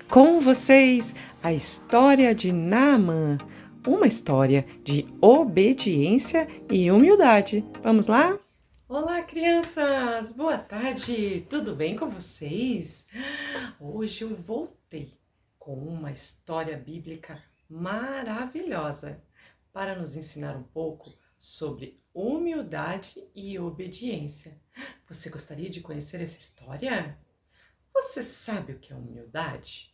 Com vocês, a história de Naamã, uma história de obediência e humildade. Vamos lá? Olá, crianças! Boa tarde! Tudo bem com vocês? Hoje eu voltei com uma história bíblica maravilhosa para nos ensinar um pouco sobre humildade e obediência. Você gostaria de conhecer essa história? Você sabe o que é humildade?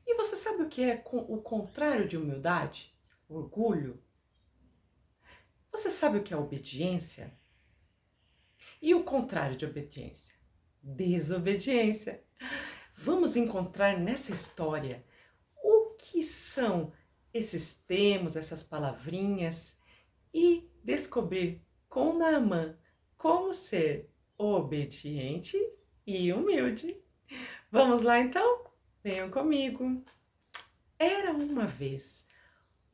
E você sabe o que é o contrário de humildade? Orgulho? Você sabe o que é obediência? E o contrário de obediência? Desobediência. Vamos encontrar nessa história o que são esses termos, essas palavrinhas e descobrir com Naamã como ser obediente e humilde. Vamos lá então? Venham comigo. Era uma vez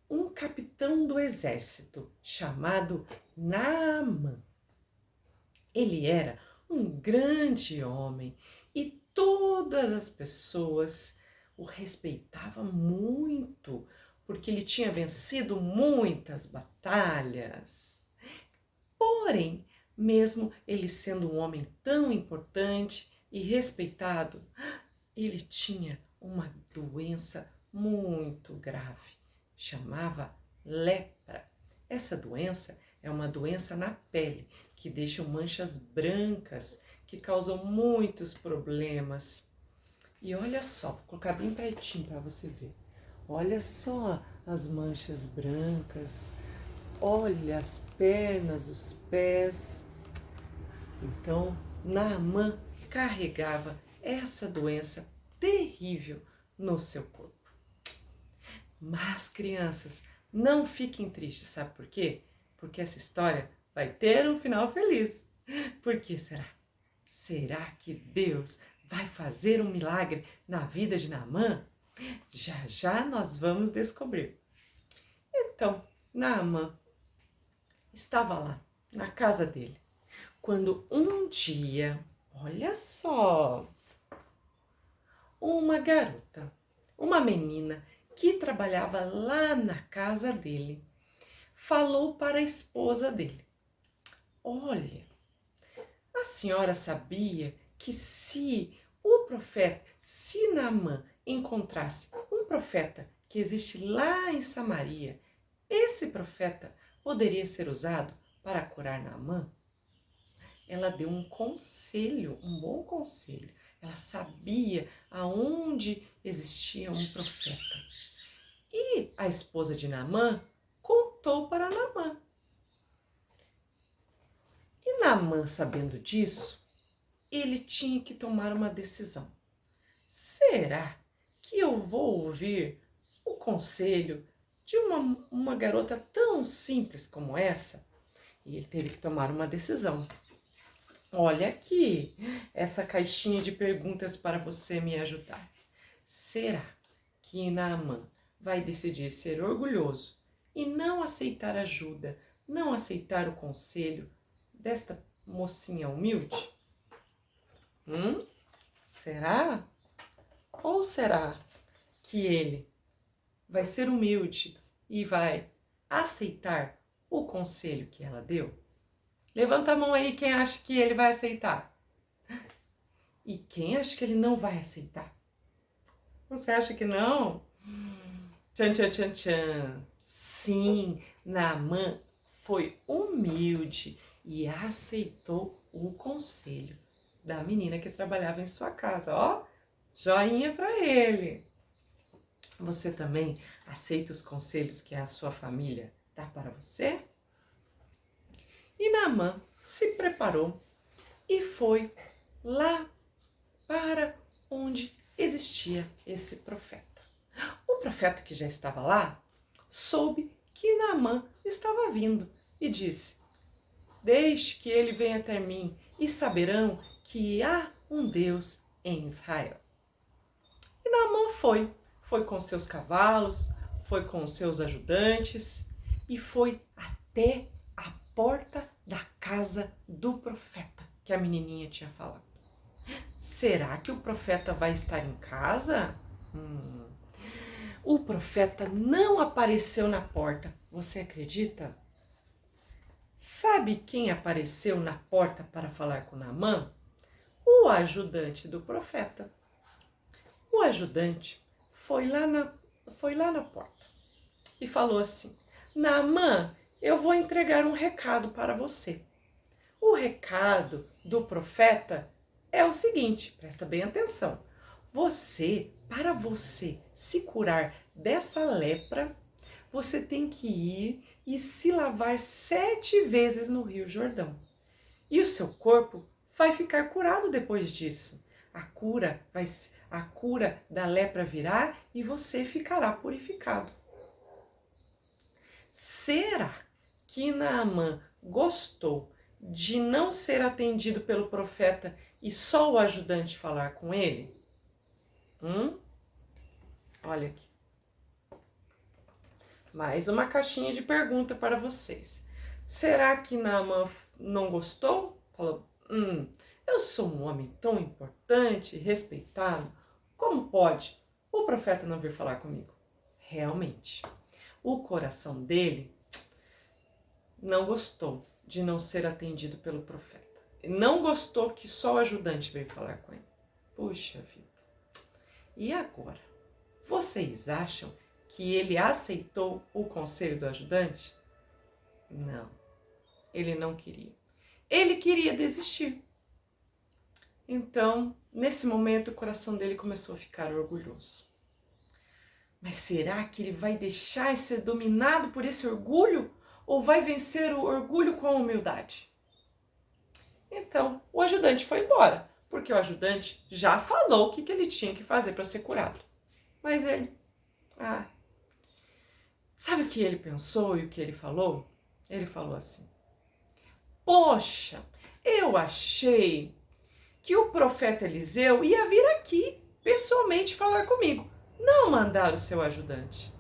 um capitão do exército chamado Naamã. Ele era um grande homem e todas as pessoas o respeitavam muito, porque ele tinha vencido muitas batalhas. Porém, mesmo ele sendo um homem tão importante e respeitado, ele tinha uma doença muito grave, chamava lepra. Essa doença é uma doença na pele que deixa manchas brancas que causam muitos problemas. E olha só, vou colocar bem pretinho para você ver. Olha só as manchas brancas, olha as pernas, os pés. Então, Naamã carregava essa doença terrível no seu corpo. Mas, crianças, não fiquem tristes, sabe por quê? Porque essa história vai ter um final feliz. Por que será? Será que Deus vai fazer um milagre na vida de Naamã? Já já nós vamos descobrir. Então, Naamã estava lá, na casa dele, quando um dia, olha só, uma garota, uma menina que trabalhava lá na casa dele, falou para a esposa dele: olha, a senhora sabia que se Naamã encontrasse um profeta que existe lá em Samaria, esse profeta poderia ser usado para curar Naamã? Ela deu um conselho, um bom conselho. Ela sabia aonde existia um profeta. E a esposa de Naamã contou para Naamã. E Naamã, sabendo disso, ele tinha que tomar uma decisão. Será que eu vou ouvir o conselho de uma garota tão simples como essa? E ele teve que tomar uma decisão. Olha aqui essa caixinha de perguntas para você me ajudar. Será que Naamã vai decidir ser orgulhoso e não aceitar ajuda, não aceitar o conselho desta mocinha humilde? Será? Ou será que ele vai ser humilde e vai aceitar o conselho que ela deu? Levanta a mão aí quem acha que ele vai aceitar. E quem acha que ele não vai aceitar? Você acha que não? Tchan, tchan, tchan, tchan. Sim, Naamã foi humilde e aceitou o conselho da menina que trabalhava em sua casa. Ó, joinha para ele. Você também aceita os conselhos que a sua família dá para você? E Naamã se preparou e foi lá para onde existia esse profeta. O profeta que já estava lá soube que Naamã estava vindo e disse: deixe que ele venha até mim e saberão que há um Deus em Israel. E Naamã foi com seus cavalos, foi com seus ajudantes e foi até a porta da casa do profeta que a menininha tinha falado. será que o profeta vai estar em casa? O profeta não apareceu na porta. Você acredita? Sabe quem apareceu na porta para falar com Naamã? O ajudante do profeta. O ajudante foi lá na porta e falou assim: Naamã, eu vou entregar um recado para você. O recado do profeta é o seguinte, presta bem atenção. Para você se curar dessa lepra, você tem que ir e se lavar 7 vezes no Rio Jordão. E o seu corpo vai ficar curado depois disso. A cura da lepra virá e você ficará purificado. Será que Naamã gostou de não ser atendido pelo profeta e só o ajudante falar com ele? Olha aqui. Mais uma caixinha de pergunta para vocês. Será que Naamã não gostou? Falou, eu sou um homem tão importante, respeitado, como pode o profeta não vir falar comigo? Realmente, o coração dele não gostou de não ser atendido pelo profeta. Não gostou que só o ajudante veio falar com ele. Puxa vida. E agora? Vocês acham que ele aceitou o conselho do ajudante? Não, ele não queria. Ele queria desistir. Então, nesse momento, o coração dele começou a ficar orgulhoso. Mas será que ele vai deixar de ser dominado por esse orgulho? Ou vai vencer o orgulho com a humildade? Então, o ajudante foi embora, porque o ajudante já falou o que ele tinha que fazer para ser curado. Mas ele, sabe o que ele pensou e o que ele falou? Ele falou assim, poxa, eu achei que o profeta Eliseu ia vir aqui pessoalmente falar comigo, não mandar o seu ajudante.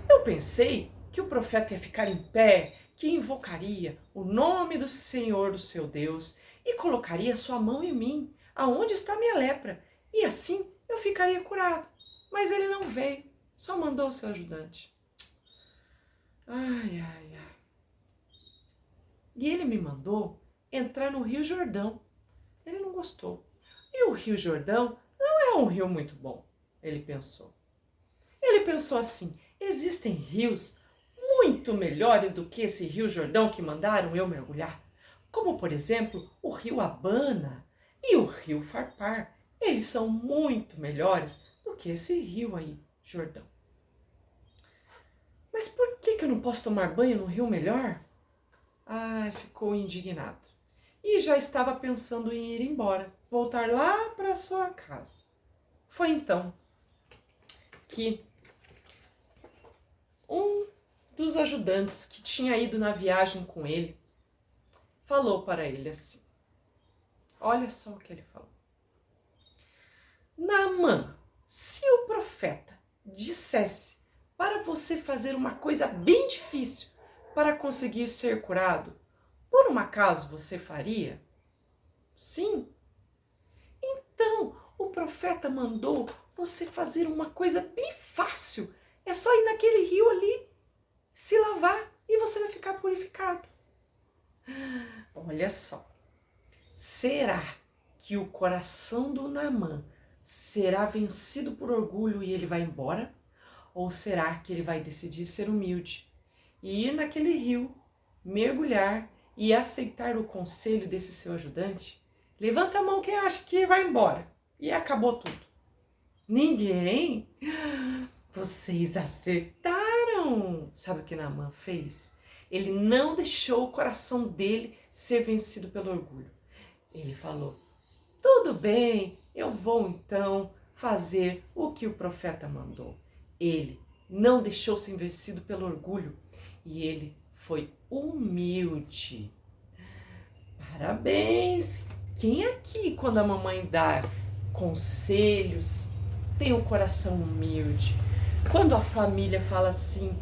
Eu pensei que o profeta ia ficar em pé, que invocaria o nome do Senhor, do seu Deus, e colocaria sua mão em mim, aonde está minha lepra, e assim eu ficaria curado. Mas ele não veio, só mandou o seu ajudante. Ai. E ele me mandou entrar no Rio Jordão. Ele não gostou. E o Rio Jordão não é um rio muito bom, ele pensou. Ele pensou assim, existem rios muito melhores do que esse Rio Jordão que mandaram eu mergulhar. Como, por exemplo, o Rio Abana e o Rio Farpar. Eles são muito melhores do que esse rio aí, Jordão. Mas por que eu não posso tomar banho no rio melhor? Ficou indignado. E já estava pensando em ir embora, voltar lá para sua casa. Foi então que um dos ajudantes que tinha ido na viagem com ele falou para ele assim. Olha só o que ele falou. Naamã, se o profeta dissesse para você fazer uma coisa bem difícil para conseguir ser curado, por um acaso você faria? Sim. Então, o profeta mandou você fazer uma coisa bem fácil. É só ir naquele rio ali, se lavar e você vai ficar purificado. Olha só. Será que o coração do Naamã será vencido por orgulho e ele vai embora? Ou será que ele vai decidir ser humilde e ir naquele rio, mergulhar e aceitar o conselho desse seu ajudante? Levanta a mão quem acha que vai embora. E acabou tudo. Ninguém? Vocês acertaram! Sabe o que Naamã fez? Ele não deixou o coração dele ser vencido pelo orgulho. Ele falou, tudo bem, eu vou então fazer o que o profeta mandou. Ele não deixou ser vencido pelo orgulho e ele foi humilde. Parabéns! Quem aqui, quando a mamãe dá conselhos, tem um coração humilde? Quando a família fala assim,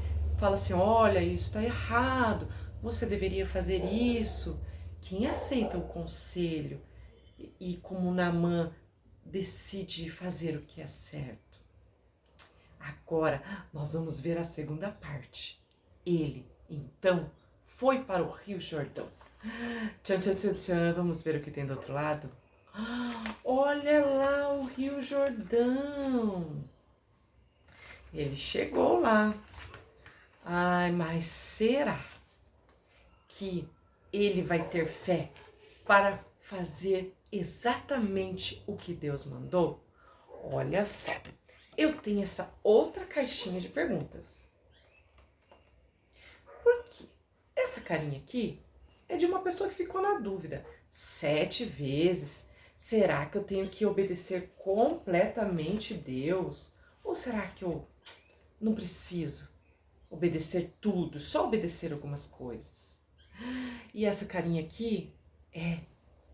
olha, isso está errado, você deveria fazer isso. Quem aceita o conselho e como Naamã decide fazer o que é certo. Agora nós vamos ver a segunda parte. Ele, então, foi para o Rio Jordão. Tchan, tchan, tchan, tchan. Vamos ver o que tem do outro lado? Olha lá o Rio Jordão. Ele chegou lá. Ai, mas será que ele vai ter fé para fazer exatamente o que Deus mandou? Olha só, eu tenho essa outra caixinha de perguntas. Por quê? Essa carinha aqui é de uma pessoa que ficou na dúvida. 7 vezes. Será que eu tenho que obedecer completamente Deus? Ou será que eu não preciso obedecer tudo, só obedecer algumas coisas? E essa carinha aqui é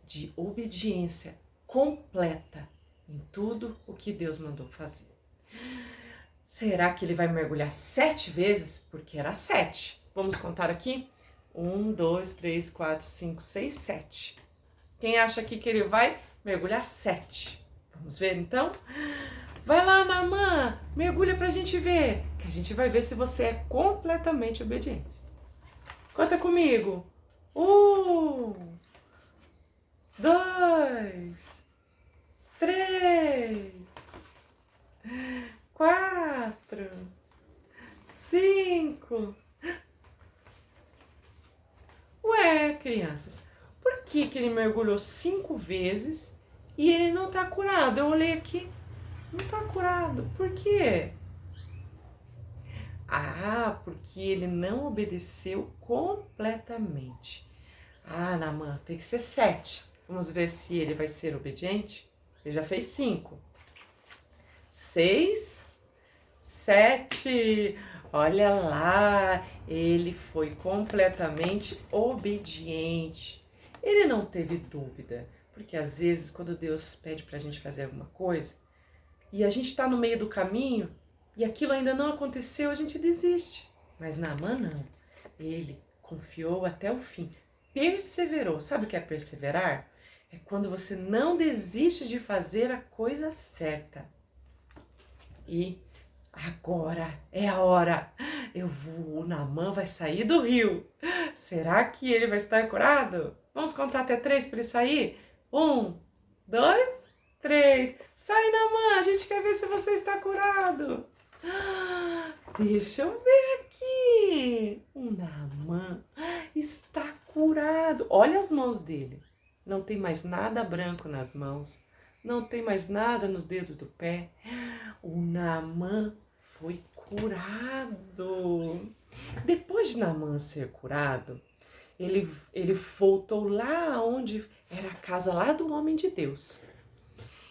de obediência completa em tudo o que Deus mandou fazer. Será que ele vai mergulhar 7 vezes? Porque era 7. Vamos contar aqui? 1, 2, 3, 4, 5, 6, 7. Quem acha aqui que ele vai mergulhar 7? Vamos ver então? Vai lá, Naamã, mergulha pra gente ver, que a gente vai ver se você é completamente obediente. Conta comigo. 1, 2, 3, 4, 5. Ué, crianças, por que ele mergulhou 5 vezes e ele não tá curado? Eu olhei aqui, não tá curado. Por quê? Ah, porque ele não obedeceu completamente. Ah, Naamã, tem que ser 7. Vamos ver se ele vai ser obediente. Ele já fez 5. 6, 7. Olha lá, ele foi completamente obediente. Ele não teve dúvida, porque às vezes quando Deus pede pra gente fazer alguma coisa e a gente tá no meio do caminho e aquilo ainda não aconteceu, a gente desiste. Mas Naamã não. Ele confiou até o fim, perseverou. Sabe o que é perseverar? É quando você não desiste de fazer a coisa certa. E agora é a hora. O Naamã vai sair do rio. Será que ele vai estar curado? Vamos contar até 3 para ele sair? 1, 2, 3. Sai, Naamã, a gente quer ver se você está curado. Deixa eu ver aqui. O Naamã está curado. Olha as mãos dele. Não tem mais nada branco nas mãos. Não tem mais nada nos dedos do pé. O Naamã foi curado. Depois de Naamã ser curado, ele voltou lá onde era a casa lá do homem de Deus.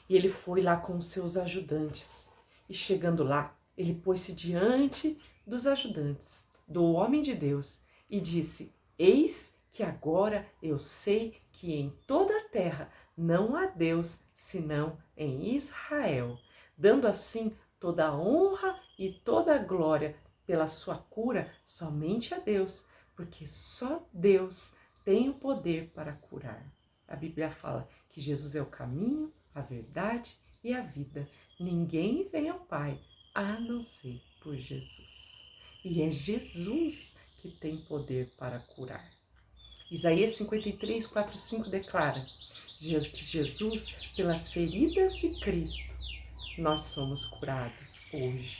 E ele foi lá com os seus ajudantes. E chegando lá, ele pôs-se diante dos ajudantes, do homem de Deus, e disse: Eis que agora eu sei que em toda a terra não há Deus senão em Israel, dando assim toda a honra e toda a glória pela sua cura somente a Deus, porque só Deus tem o poder para curar. A Bíblia fala que Jesus é o caminho, a verdade e a vida. Ninguém vem ao Pai a não ser por Jesus. E é Jesus que tem poder para curar. Isaías 53, 4, 5 declara que Jesus, pelas feridas de Cristo, nós somos curados hoje.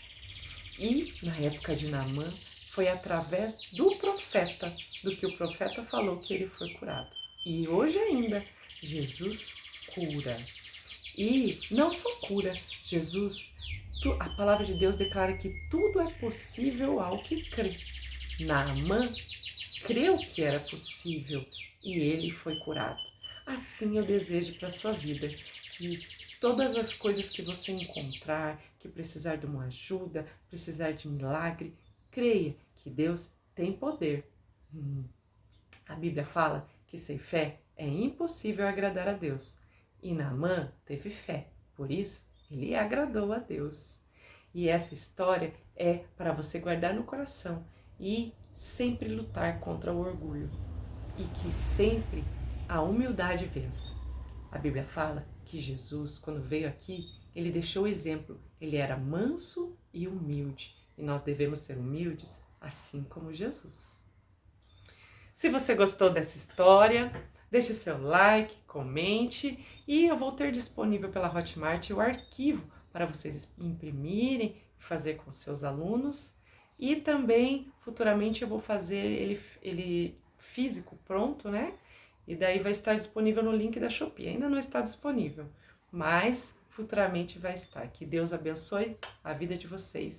E na época de Naamã, foi através do profeta, do que o profeta falou que ele foi curado. E hoje ainda, Jesus cura. E não só cura, Jesus, a palavra de Deus declara que tudo é possível ao que crê. Naamã creu que era possível e ele foi curado. Assim eu desejo para a sua vida que todas as coisas que você encontrar, que precisar de uma ajuda, precisar de milagre, creia que Deus tem poder. A Bíblia fala que sem fé é impossível agradar a Deus. E Naamã teve fé, por isso ele agradou a Deus. E essa história é para você guardar no coração e sempre lutar contra o orgulho. E que sempre a humildade vença. A Bíblia fala que Jesus, quando veio aqui, ele deixou o exemplo. Ele era manso e humilde. E nós devemos ser humildes, assim como Jesus. Se você gostou dessa história, deixe seu like, comente e eu vou ter disponível pela Hotmart o arquivo para vocês imprimirem e fazer com seus alunos. E também, futuramente, eu vou fazer ele físico pronto, né? E daí vai estar disponível no link da Shopee. Ainda não está disponível, mas futuramente vai estar. Que Deus abençoe a vida de vocês.